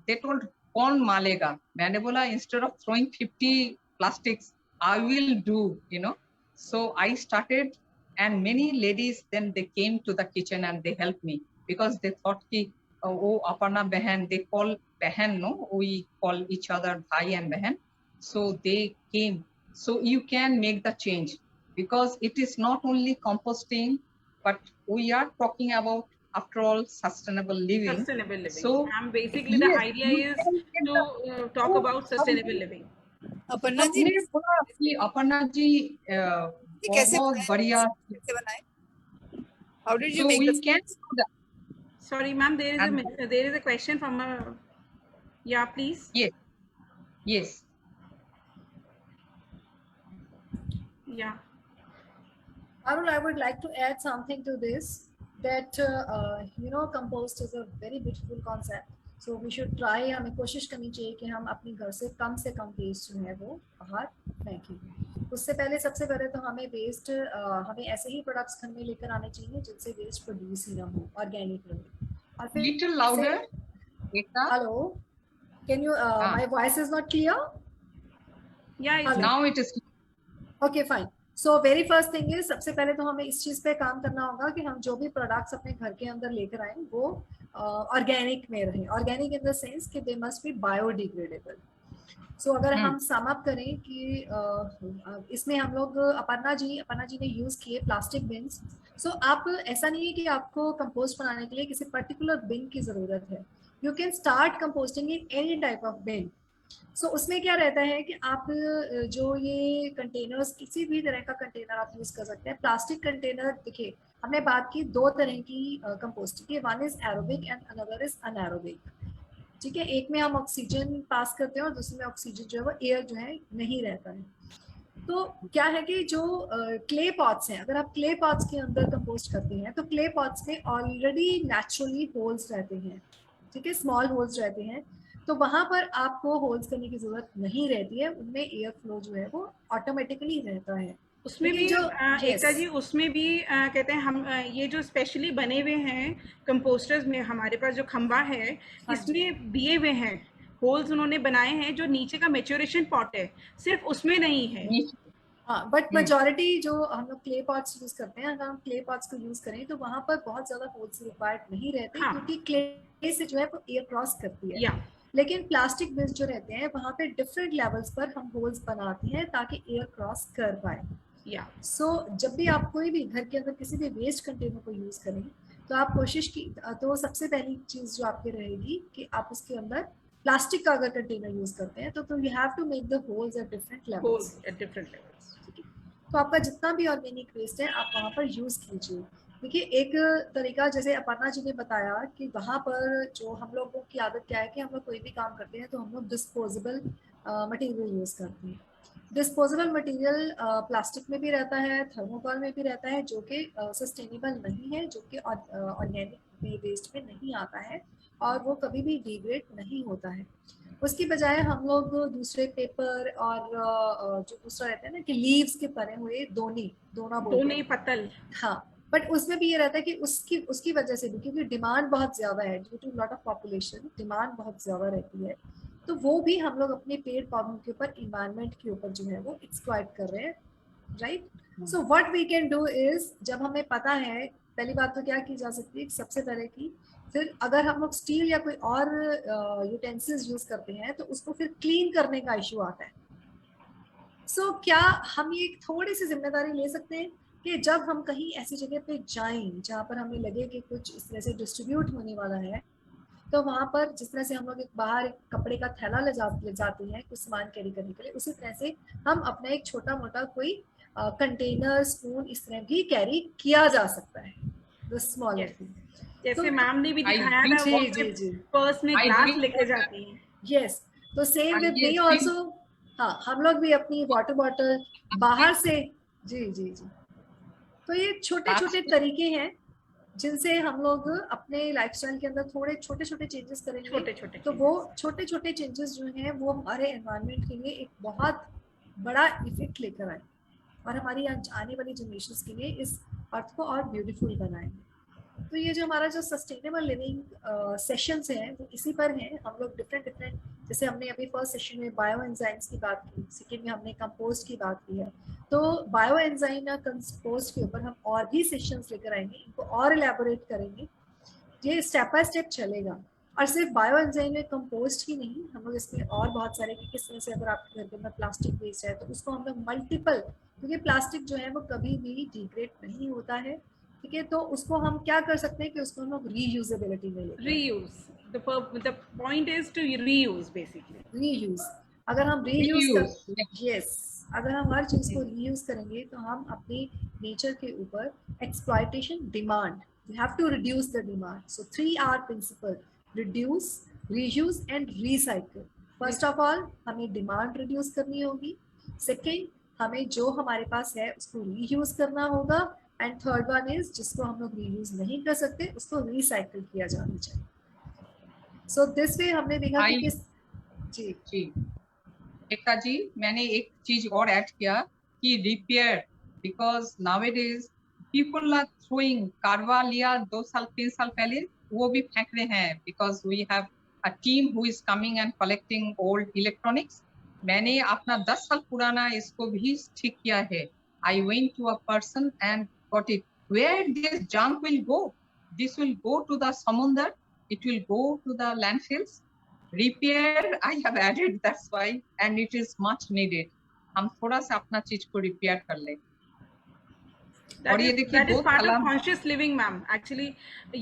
C: they told, Kon malega, Manebola, instead of throwing 50 plastics, I will do, you know. So I started, and many ladies, then they came to the kitchen and they helped me because they thought, oh, Aparna Behan, they call Behan, no? We call each other Bhai and Behan. So they came. So you can make the change because it is not only composting, but we are talking about, after all, sustainable living.
B: Sustainable living.
C: So
B: basically
C: yes,
B: the idea is to talk about sustainable living.
E: Aparna ji
C: हमने बोला कि अपर्णा जी बहुत बढ़िया.
E: How did you
C: So
E: make
C: we
E: this?
C: can do that.
B: Sorry, ma'am, there is a question from yeah, please.
C: Yes. Yes.
B: Yeah.
A: Arul, I would like to add something to this, that you know, compost is a very beautiful concept. So we should try, हमें कोशिश करनी चाहिए कि हम अपने घर से कम waste जो है वो बाहर फेंकें. उससे पहले सबसे पहले तो हमें वेस्ट हमें ऐसे ही प्रोडक्ट्स घर में लेकर आने चाहिए जिनसे वेस्ट प्रोड्यूस ही ना हो, ऑर्गेनिक रहे. और फिर
C: Little louder. Ekta,
A: Hello. Can you? My voice is not clear.
B: Yeah, it's
A: Hello.
C: now it is.
A: Okay fine. So very first thing is, सबसे पहले तो हमें इस चीज पे काम करना होगा कि हम जो भी प्रोडक्ट्स अपने घर के अंदर लेकर आए वो ऑर्गेनिक में रहे. ऑर्गेनिक इन द सेंस कि दे मस्ट बी बायोडिग्रेडेबल. सो अगर हम सम अप करें कि इसमें हम लोग अपर्णा जी ने यूज किए प्लास्टिक बिन्स. सो आप, ऐसा नहीं है कि आपको कंपोस्ट बनाने के लिए किसी पर्टिकुलर बिन की जरूरत है. You can start composting in any type of bin. So उसमें क्या रहता है कि आप जो ये कंटेनर्स, किसी भी तरह का कंटेनर आप यूज कर सकते हैं. प्लास्टिक कंटेनर, देखिए हमने बात की दो तरह की कंपोस्टिंग की. One is aerobic and another is anaerobic. ठीक है, एक में हम ऑक्सीजन पास करते हैं और दूसरे में ऑक्सीजन जो है वो एयर जो है नहीं रहता है. तो क्या है कि जो क्ले पॉट्स हैं, अगर आप क्ले पॉट्स के अंदर कंपोस्ट करते हैं तो क्ले पॉट्स में ऑलरेडी नेचुरली होल्स रहते हैं. ठीक है, स्मॉल होल्स रहते हैं. तो वहां पर आपको होल्स करने की जरूरत नहीं रहती है. उनमें एयर फ्लो जो है वो ऑटोमेटिकली रहता है.
B: उसमें भी
A: जो
B: एकता जी, उसमें भी कहते हैं हम ये जो स्पेशली बने हुए हैं कंपोस्टर्स में, हमारे पास जो खंबा है इसमें दिए हुए हैं होल्स उन्होंने बनाए हैं. जो नीचे का मेच्योरेशन पॉट है सिर्फ उसमें नहीं है.
A: हाँ, बट मेजॉरिटी जो हम लोग क्ले पॉट्स यूज करते हैं, अगर हम क्ले पॉट्स को यूज करें तो वहां पर बहुत ज्यादा होल्स रिक्वायर्ड नहीं रहते.
B: हाँ.
A: क्योंकि क्ले से जो है वो एयर क्रॉस करती है.
B: या
A: लेकिन प्लास्टिक बिन्स जो रहते हैं वहां पे डिफरेंट लेवल्स पर हम होल्स बनाते हैं ताकि एयर क्रॉस कर पाए.
B: या
A: सो जब भी आप कोई भी घर के अंदर किसी भी वेस्ट कंटेनर को यूज करें तो आप कोशिश की, तो सबसे पहली चीज जो आपकी रहेगी कि आप उसके अंदर प्लास्टिक का अगर कंटेनर यूज करते हैं तो you have to make the holes at different levels.
B: Holes at different levels.
A: तो आपका जितना भी ऑर्गेनिक वेस्ट है आप वहाँ पर यूज कीजिए. देखिए एक तरीका, जैसे अपर्णा जी ने बताया कि वहाँ पर जो हम लोगों की आदत क्या है कि हम लोग कोई भी काम करते हैं तो हम लोग डिस्पोजेबल मटेरियल यूज करते हैं. डिस्पोजेबल मटेरियल प्लास्टिक में भी रहता है, थर्मोकॉल में भी रहता है, जो कि सस्टेनेबल नहीं है, जो कि ऑर्गेनिक वेस्ट में नहीं आता है और वो कभी भी डिग्रेड नहीं होता है. उसकी बजाय हम लोग दूसरे पेपर और जो दूसरा रहता है ना कि लीव्स के बने हुए दोना बोलते हैं.
B: पत्तल.
A: हाँ, बट उसमें भी ये रहता है कि उसकी वजह से भी, क्योंकि डिमांड बहुत ज्यादा है, due to lot of population demand बहुत ज्यादा रहती है, तो वो भी हम लोग अपने पेड़ पौधों के ऊपर, इन्वायरमेंट के ऊपर जो है वो एक्सप्लॉइट कर रहे हैं. Right. So what we can do is, जब हमें पता है, पहली बात तो क्या की जा सकती है सबसे पहले की, फिर अगर हम लोग स्टील या कोई और यूटेंसिल्स यूज करते हैं तो उसको फिर क्लीन करने का इशू आता है. सो क्या हम ये थोड़ी सी जिम्मेदारी ले सकते हैं कि जब हम कहीं ऐसी जगह पे जाएं जहाँ पर हमें लगे कि कुछ इस तरह से डिस्ट्रीब्यूट होने वाला है, तो वहां पर जिस तरह से हम लोग बाहर एक कपड़े का थैला ले जाते हैं कुछ सामान कैरी करने के लिए, उसी तरह से हम अपना एक छोटा मोटा कोई कंटेनर, स्पून इस तरह भी कैरी किया जा सकता है. The smaller thing.
B: जैसे मैम ने भी दिखाया था,
A: जी
B: पर्स में ग्लास लेके जाती हैं.
A: यस, तो सेम विद मी आल्सो. हाँ, हम लोग भी अपनी वाटर बॉटल बाहर से, जी. तो ये छोटे छोटे तरीके हैं जिनसे हम लोग अपने लाइफस्टाइल के अंदर थोड़े छोटे छोटे चेंजेस करेंगे, तो वो छोटे छोटे चेंजेस जो हैं वो हमारे एनवायरनमेंट के लिए एक बहुत बड़ा इफेक्ट लेकर आए और हमारी आने वाली जनरेशंस के लिए इस अर्थ को और ब्यूटीफुल बनाएंगे. तो ये जो हमारा जो सस्टेनेबल लिविंग सेशंस हैं वो इसी पर हैं. हम लोग डिफरेंट, जैसे हमने अभी फर्स्ट सेशन में बायो एंजाइम्स की बात की, सेकेंड में हमने कंपोस्ट की बात की है, तो बायो एंजाइम या कंपोस्ट के ऊपर हम और भी सेशंस लेकर आएंगे, इनको और एलैबोरेट करेंगे. ये स्टेप बाय स्टेप चलेगा. और सिर्फ बायो एंजाइम में कंपोस्ट ही नहीं, हम लोग इसमें और बहुत सारे, कि किस तरह से अगर आपके घर के अंदर प्लास्टिक वेस्ट है तो उसको हम लोग मल्टीपल, क्योंकि प्लास्टिक जो है वो कभी भी डिग्रेड नहीं होता है. ठीक है, तो उसको हम क्या कर सकते हैं कि उसको हम लोग रीयूजेबिलिटी में लेते हैं.
B: Reuse, the point is to reuse, basically
A: reuse. अगर हम अगर हम हर चीज को रीयूज करेंगे तो हम अपनी नेचर के ऊपर exploitation, demand, we have to reduce the demand. So 3R principle: reduce, reuse and recycle. First of all हमें डिमांड रिड्यूस करनी होगी. सेकेंड, हमें जो हमारे पास है उसको रीयूज करना होगा. एंड थर्ड वन इज, जिसको हम लोग रीयूज नहीं कर सकते उसको रिसाइकिल किया जाना चाहिए. सो दिस वे हमने देखा कि किस, जी
C: एकता जी, मैंने एक चीज और ऐड किया कि repair, because nowadays people are throwing. कारवा लिया 2 साल 3 साल पहले, वो भी फेंक रहे हैं, because we have a team who is coming and collecting old electronics. मैंने अपना 10 साल पुराना इसको भी ठीक किया है. I went to a person and got it. Where this junk will go? This will go to the samundar. It will go to the landfills. Repair I have added, that's why, and it is much needed. हम थोड़ा सा अपना चीज को repair कर लें.
B: That
C: और ये
B: is,
C: देखिए
B: that is
C: बहुत
B: part of
C: alarm
B: conscious living, ma'am. Actually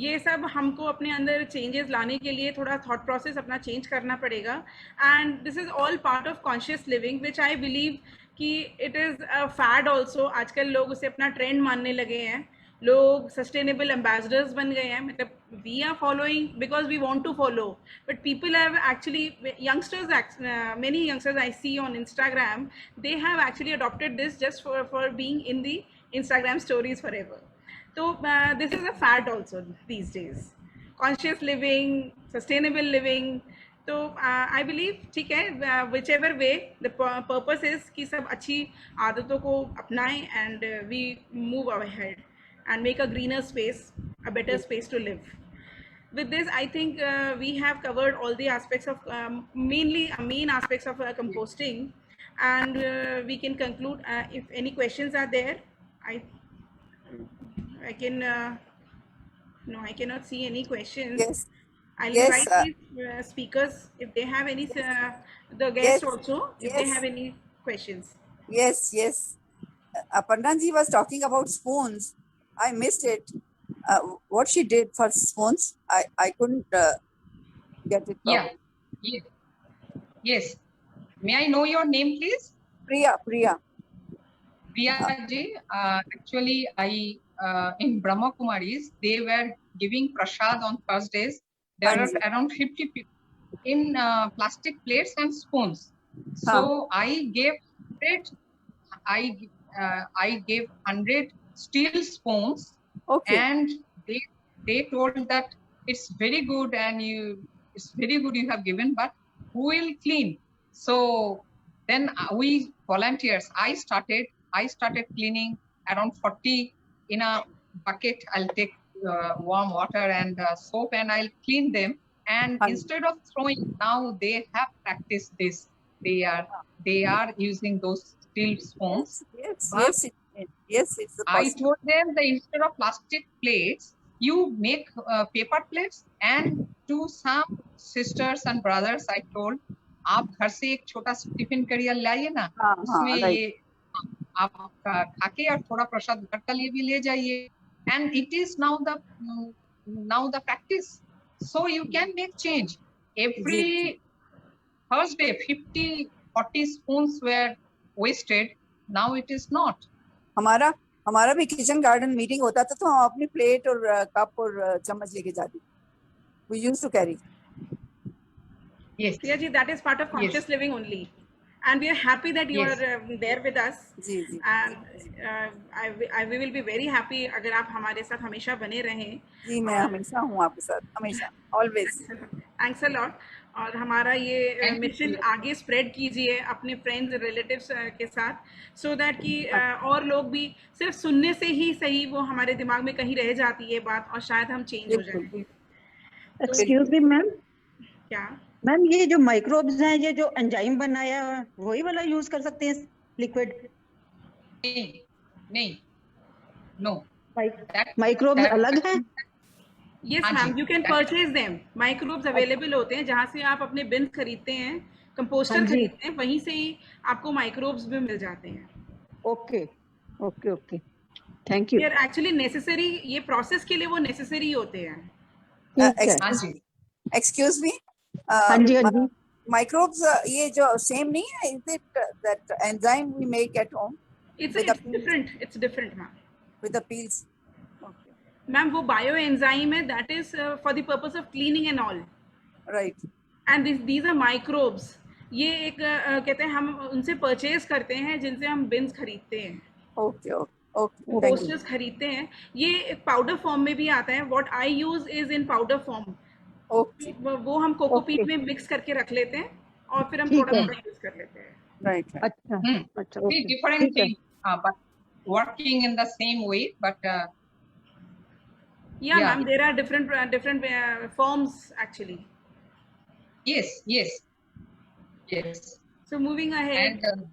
B: ये सब हमको अपने अंदर चेंजेस लाने के लिए थोड़ा थॉट प्रोसेस अपना चेंज करना पड़ेगा. And this is all part of conscious living, which I believe कि it is a fad also. आजकल लोग उसे अपना ट्रेंड मानने लगे हैं. लोग सस्टेनेबल एम्बेसडर्स बन गए हैं. मतलब we are following because we want to follow, but people have actually, youngsters, many youngsters I see on Instagram, they have actually adopted this just for being in the Instagram stories forever. So this is a fad also these days. Conscious living, sustainable living. So I believe ठीक है, whichever way the purpose is कि सब अच्छी आदतों को अपनाएं and we move ahead and make a greener space, a better space to live. With this, I think we have covered all the aspects of main aspects of composting, and we can conclude. If any questions are there, I can no, I cannot see any questions.
E: Yes.
B: I'll
E: Yes,
B: invite these speakers if they have any, the guests
E: Yes,
B: also, if they
E: yes.
B: have any questions.
E: Yes, yes. Aparna ji was talking about spoons. I missed it. What she did for spoons, I couldn't get it.
C: Yeah. Yes. May I know your name, please?
E: Priya.
C: Priya ji, actually, in Brahma Kumaris, they were giving prasad on Thursdays. There are
E: Hanji.
C: around 50 people in plastic plates and spoons. So I gave 100 steel spoons,
E: Okay.
C: and they told that it's very good and it's very good you have given, but who will clean? So then we volunteers, I started cleaning around 40 in a bucket. I'll take warm water and soap and I'll clean them. And
E: Hanji.
C: instead of throwing, now they have practiced this. They are using those steel spoons.
E: Yes, it's a
C: I told them that instead of plastic plates, you make paper plates. And to some sisters and brothers, I told, आप घर से एक छोटा सा tiffin career लाइए ना, उसमें
E: right.
C: ये आप खाके और थोड़ा प्रसाद घर के लिए भी ले जाइए. And it is now the practice. So you can make change. Every Thursday, 50-40 spoons were wasted. Now it is not.
E: हमारा भी किचन गार्डन मीटिंग होता था, तो हम अपनी प्लेट और कप और चम्मच लेके जाते. We used to carry.
C: Yes.
B: Priya ji, that is part of conscious living only, and we are happy that you
C: Yes.
B: are there with us.
E: Ji.
B: And we will be very happy अगर आप हमारे साथ हमेशा बने रहें.
E: जी, मैं हमेशा हूँ आपके साथ, हमेशा, always.
B: Thanks a lot. और हमारा ये
C: Thank you.
B: मिशन आगे स्प्रेड कीजिए अपने फ्रेंड्स रिलेटिव्स के साथ, सो दैट कि और लोग भी सिर्फ सुनने से ही सही वो हमारे दिमाग में कहीं रह जाती है बात, और शायद हम चेंज हो जाए.
F: एक्सक्यूज मी मैम,
B: क्या
F: मैम ये जो माइक्रोब्स हैं, ये जो एंजाइम बनाया है वही वाला यूज कर सकते हैं लिक्विड?
C: नहीं, no.
F: माइक्रोब्स अलग हैं?
B: Yes ma'am, you can purchase them. Microbes available होते हैं जहाँ से आप अपने बिन खरीदते हैं, कंपोस्टर खरीदते हैं, वहीं से ही आपको माइक्रोब्स भी मिल जाते हैं.
F: Okay, thank you.
B: यार एक्चुअली नेसेसरी, ये प्रोसेस के लिए वो नेसेसरी होते हैं.
E: Excuse me.
F: हाँ जी.
E: Microbes, ये जो same नहीं है? Is it that enzyme we make at home?
B: It's different ma'am.
E: With the peels.
B: Ma'am वो बायो एंजाइम है, that is for the purpose of cleaning and all.
E: Right.
B: And these are microbes. ये एक कहते हैं, हम उनसे purchase करते हैं जिनसे हम बिन्स खरीदते हैं,
E: Okay. Thank you.
B: पोस्टर्स खरीदते हैं. ये एक पाउडर फॉर्म में भी आता है. What I use is in powder form.
E: Okay.
B: वो हम कोकोपीट में मिक्स करके रख लेते हैं और फिर हम थोड़ा थोड़ा यूज कर लेते हैं.
E: Right.
F: अच्छा.
C: Three different things, but working in the same way. But
B: Yeah, ma'am, there are different forms actually.
C: Yes, yes, yes.
B: So moving ahead,
C: And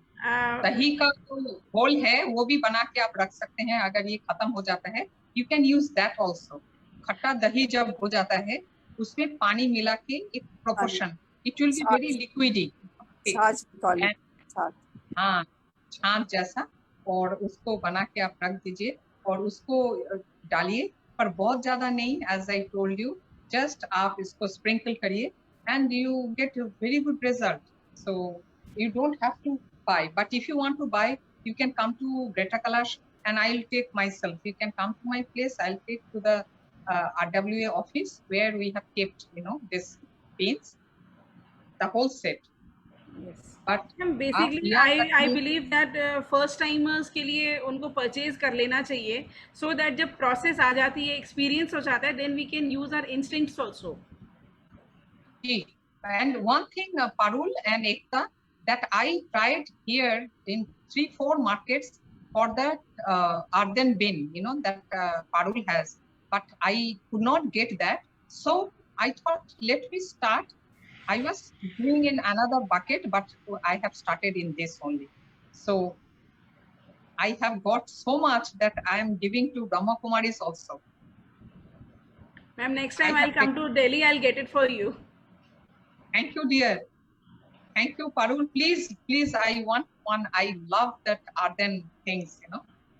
C: दही का जो घोल है वो भी बना के आप रख सकते हैं अगर ये खत्म हो जाता है. You can use that also. खट्टा दही जब हो जाता है उसमें पानी मिला के एक proportion. It will be very liquidy.
E: छाछ call it. छाछ.
C: हाँ, छाछ जैसा, और उसको बना के आप रख दीजिए और उसको डालिए, पर बहुत ज्यादा नहीं. As I told you, just आप इसको sprinkle करिए and you get a very good result. So you don't have to buy, but if you want to buy, you can come to Greta Kalash and I'll take myself. You can come to my place. I'll take to the RWA office where we have kept, this beans, the whole set.
B: yes.
C: But
B: Basically, I believe that first timers के लिए उनको purchase कर लेना चाहिए, so that जब process आ जाती है, experience हो जाता है, then we can use our instincts also.
C: And one thing, Parul and Ekta, that I tried here in 3-4 markets for that earthen bin, that Parul has, but I could not get that. So I thought, let me start. I was doing in another bucket, but I have started in this only. So I have got so much that I am giving to Brahma Kumaris also.
B: Ma'am, next time I'll come to Delhi, I'll get it for you.
C: Thank you, dear. Thank you, Parul. Please, I want one. I love that earthen things,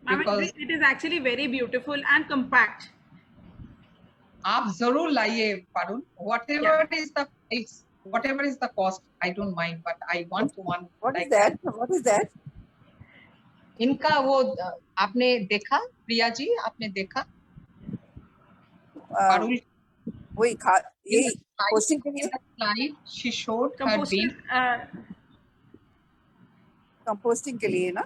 B: Because it is actually very beautiful and compact.
C: आप जरूर लाइए, Parul. Whatever is the price, whatever is the cost, I don't mind, but I want one.
E: What is that? What is that?
C: इनका वो आपने देखा, प्रिया जी, आपने देखा? Parul.
E: वही यही posting के लिए.
C: Slide, she showed her bin.
E: Composting के लिए ना?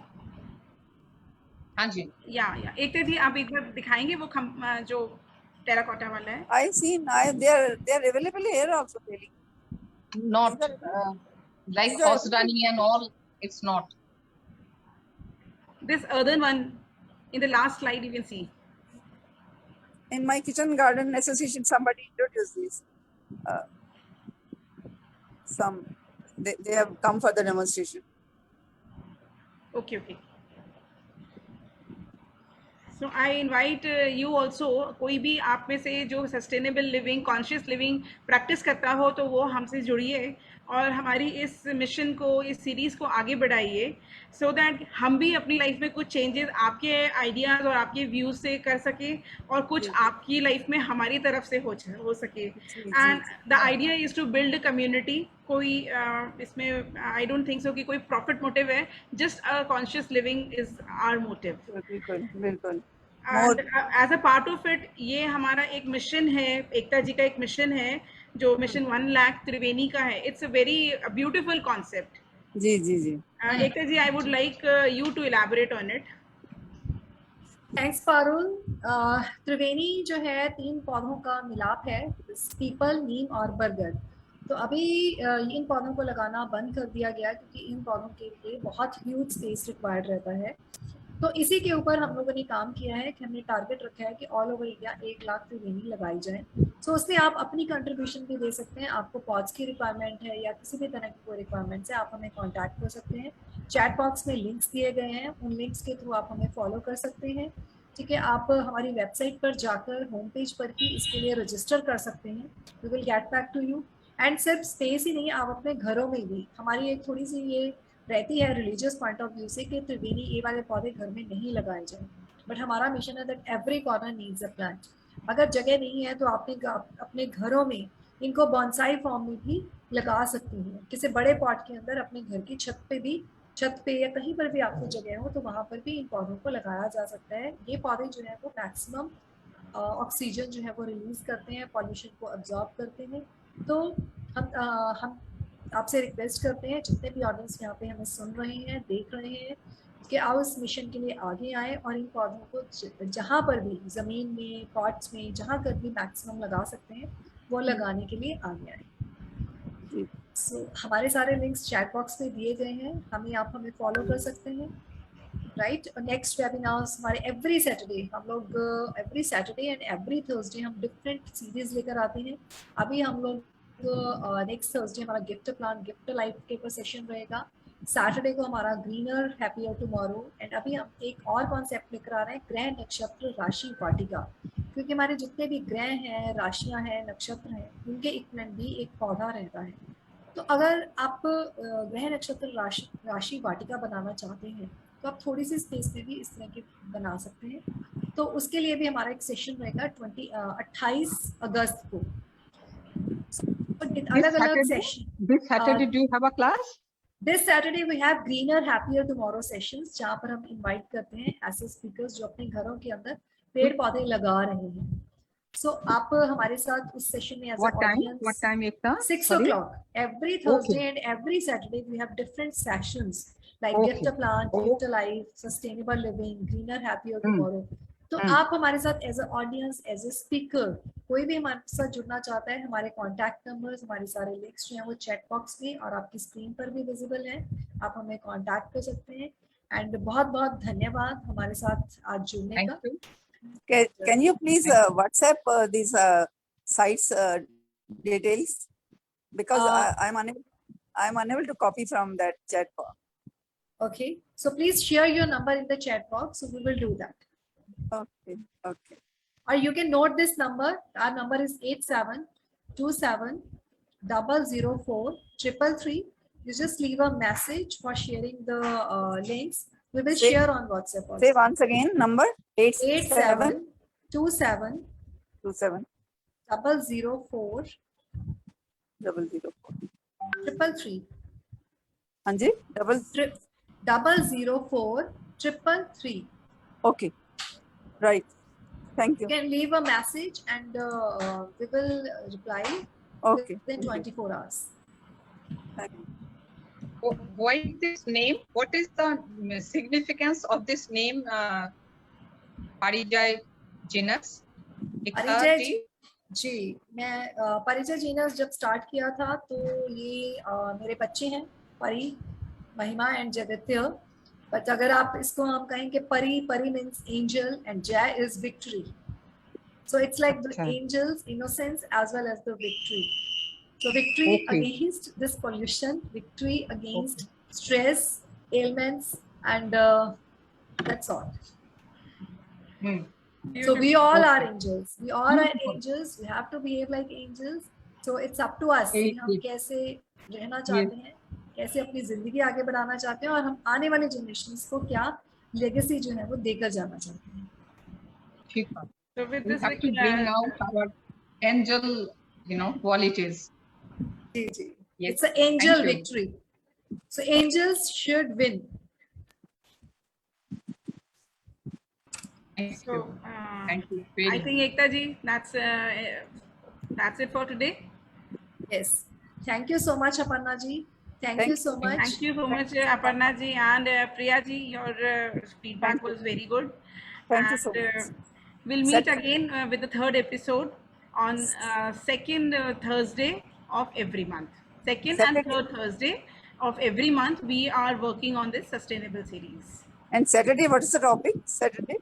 C: हाँ जी.
B: या एक जी आप एक बार दिखाएंगे वो जो टेराकोटा वाला है?
E: I seen. They are available here also, Delhi.
C: Not like Osrani and all. It's not.
B: This earthen one in the last slide you can see.
E: In my kitchen garden association, somebody introduced this. They have come for the demonstration.
B: Okay. So I invite you also, कोई भी आप में से जो sustainable living, conscious living practice करता हो तो वो हमसे जुड़िए और हमारी इस मिशन को, इस सीरीज को आगे बढ़ाइए, so that हम भी अपनी लाइफ में कुछ चेंजेस आपके आइडियाज और आपके व्यूज से कर सके और कुछ आपकी लाइफ में हमारी तरफ से हो सके. And the idea is to build community. कोई इसमें आई डोंट थिंक सो कि कोई प्रॉफिट मोटिव है, just a conscious living is our motive.
E: बिल्कुल.
B: As a part of it ये हमारा एक मिशन है, एकता जी का एक मिशन है जो मिशन 1 लाख त्रिवेणी का है. It's a very beautiful concept.
E: जी.
B: Ekta ji, I would like you to elaborate on it.
A: Thanks Parul. Triveni जो है 3 पौधों का मिलाप है, पीपल, नीम और बरगद. तो अभी इन पौधों को लगाना बंद कर दिया गया क्योंकि इन पौधों के लिए बहुत ह्यूज स्पेस रिक्वायर्ड रहता है. तो इसी के ऊपर हम लोगों ने काम किया है कि हमने टारगेट रखा है कि ऑल ओवर इंडिया 1 लाख त्रिवेणी लगाई जाए. सो उसमें आप अपनी कंट्रीब्यूशन भी दे सकते हैं. आपको पॉट्स की रिक्वायरमेंट है या किसी भी तरह की कोई रिक्वायरमेंट है, आप हमें कांटेक्ट कर सकते हैं. चैट बॉक्स में लिंक्स दिए गए हैं, उन लिंक्स के थ्रू आप हमें फॉलो कर सकते हैं. ठीक है, आप हमारी वेबसाइट पर जाकर होम पेज पर ही इसके लिए रजिस्टर कर सकते हैं. We will get back to you. And सिर्फ स्पेस ही नहीं, आप अपने घरों में भी, हमारी एक थोड़ी सी ये रहती है रिलीजियस पॉइंट ऑफ व्यू से कि त्रिवेणी ये वाले पौधे घर में नहीं लगाए जाएं, बट हमारा मिशन है that every corner needs a plant. अगर जगह नहीं है तो आपने अपने घरों में इनको बॉन्साई फॉर्म में भी लगा सकते हैं. किसी बड़े पॉट के अंदर अपने घर की छत पे या कहीं पर भी आपको जगह हो तो वहाँ पर भी इन पौधों को लगाया जा सकता है. ये पौधे जो है वो मैक्सिमम ऑक्सीजन जो है वो रिलीज करते हैं, पॉल्यूशन को अब्जॉर्ब करते हैं. तो हम आपसे रिक्वेस्ट करते हैं, जितने भी ऑडियंस यहाँ पे हमें सुन रहे हैं, देख रहे हैं, कि आओ इस मिशन के लिए आगे आए और इन पौधों को जहाँ पर भी, ज़मीन में, पॉट्स में, जहाँ कर भी मैक्सिमम लगा सकते हैं वो लगाने के लिए आगे आए. सो हमारे सारे लिंक्स चैट बॉक्स में दिए गए हैं, आप हमें फॉलो कर सकते हैं. राइट. नेक्स्ट वेबिनार्स हमारे एवरी सैटरडे, हम लोग every Saturday and every Thursday हम डिफरेंट सीरीज लेकर आते हैं. अभी हम लोग नेक्स्ट थर्सडे हमारा गिफ्ट प्लान गिफ्ट लाइफ के ऊपर सेशन रहेगा. सैटरडे को हमारा ग्रीनर हैप्पियर टुमारो. एंड अभी हम एक और कॉन्सेप्ट लेकर आ रहे हैं, ग्रह नक्षत्र राशि वाटिका, क्योंकि हमारे जितने भी ग्रह हैं, राशियां हैं, नक्षत्र हैं, उनके एक में भी एक पौधा रहता है. तो अगर आप ग्रह नक्षत्र राशि वाटिका बनाना चाहते हैं तो आप थोड़ी सी स्पेस में भी इस तरह की बना सकते हैं. तो उसके लिए भी हमारा एक सेशन रहेगा 28 अगस्त को. अलग अलग session.
C: This Saturday, do you have a class?
A: This Saturday we have greener happier tomorrow sessions, जहाँ पर हम इनवाइट करते हैं ऐसे स्पीकर्स जो अपने घरों के अंदर पेड़ पौधे लगा रहे हैं. सो आप हमारे साथ उस सेशन में as
C: What time? What time, Ekta?
A: 6
C: Sorry?
A: o'clock. Every Thursday and every Saturday we have different sessions like
C: Okay.
A: gift a plant,
C: Oh.
A: gift a life, sustainable living, greener happier
C: Hmm.
A: tomorrow. तो आप हमारे साथ as a audience, as a speaker, कोई भी हमारे साथ जुड़ना चाहता है, हमारे कॉन्टैक्ट नंबर्स, हमारे सारे लिंक्स जो हैं वो चैट बॉक्स में और आपकी स्क्रीन पर भी विजिबल हैं. आप हमें कॉन्टैक्ट कर सकते हैं. एंड बहुत बहुत धन्यवाद हमारे साथ आज जुड़ने का.
C: Thank you.
E: Can you please WhatsApp these sites details, because I'm unable to copy from that chat box.
A: Okay, so please share your number in the chat box, so we will do that.
E: Okay, okay.
A: Or you can note this number. Our number is 8727004333. You just leave a message for sharing the links. We will
E: Say-
A: share on WhatsApp also.
E: Say once again, number 8727
A: 8727 004
E: 004.
A: 333.
E: Hanji, double.
A: 004 333.
E: Okay, right. Thank
A: You
E: you.
A: can leave a message and we will reply
E: Okay.
A: within 24 hours.
E: Thank you.
C: Why this name? What is the significance of this name? Parijay genus. Ekta
A: परिचय
C: ji?
A: जी, मैं परिचय genus जब start किया था तो ये मेरे बच्चे हैं, परी, महिमा एंड जगत्य. बट अगर आप इसको हम कहेंगे Pari, Pari means angel and Jai is victory. So it's like the
C: अच्छा.
A: Angels innocence as well as the victory. So victory
C: Okay.
A: against this pollution, victory against stress, ailments, and that's all.
C: Hmm.
A: So we all
C: Okay.
A: are angels. We all are
C: Beautiful.
A: angels. We have to behave like angels. So it's up to us कि हम कैसे रहना चाहते हैं, कैसे अपनी जिंदगी आगे बढ़ाना चाहते हैं और हम आने वाले जनरेशंस को क्या लेगेसी जो है वो देकर जाना चाहते हैं.
C: ठीक है.
B: So with
C: We
B: this,
C: have to bring out our angel, qualities.
A: Ji ji.
C: Yes.
A: It's an angel
C: Thank you.
A: victory. So angels should win.
C: Thank
B: so
C: you. Thank you. Very
B: I think Ekta ji, that's it for today.
A: Yes. Thank you so much, Aparna ji. Thank you so much.
B: Thank you so much, Aparna ji and Priya ji. Your feedback was very good.
E: Thank you so
B: And,
E: much.
B: we'll meet
E: Second-
B: again with the third episode on second Thursday of every month. Second and
E: Saturday.
B: third Thursday of every month, we are working on this sustainable series.
E: And Saturday, what is the topic? Saturday?